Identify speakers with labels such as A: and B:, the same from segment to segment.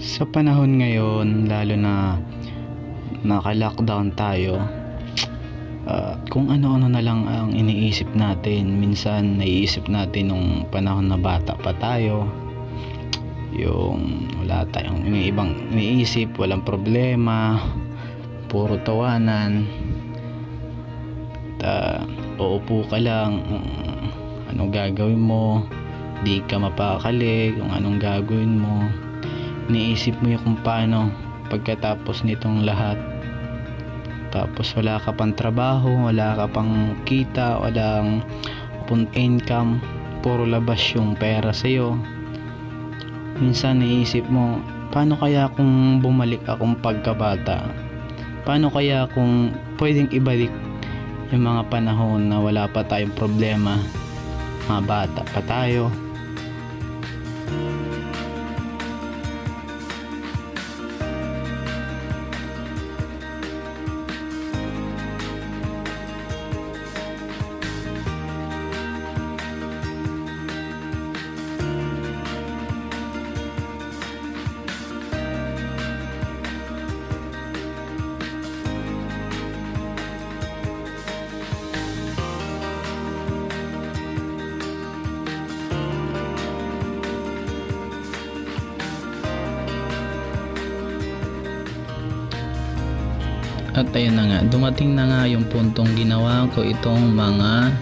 A: Sa panahon ngayon, lalo na naka-lockdown tayo, kung ano-ano na lang ang iniisip natin. Minsan naiisip natin nung panahon na bata pa tayo, yung wala tayong ibang iniisip, walang problema, puro tawanan. Uupo ka lang, anong gagawin mo, di ka mapakali kung anong gagawin mo. Iniisip mo yung kung paano pagkatapos nitong lahat. Tapos wala ka pang trabaho, wala ka pang kita, walang income, puro labas yung pera sa'yo. Minsan naisip mo, paano kaya kung bumalik akong pagkabata? Paano kaya kung pwedeng ibalik yung mga panahon na wala pa tayong problema, mga bata pa tayo? At ayun na nga, dumating na nga yung puntong ginawa ko itong mga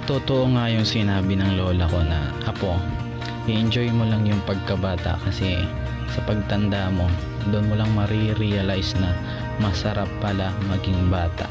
A: totoo nga yung sinabi ng lola ko na, apo, i-enjoy mo lang yung pagkabata kasi sa pagtanda mo, doon mo lang marirealize na masarap pala maging bata.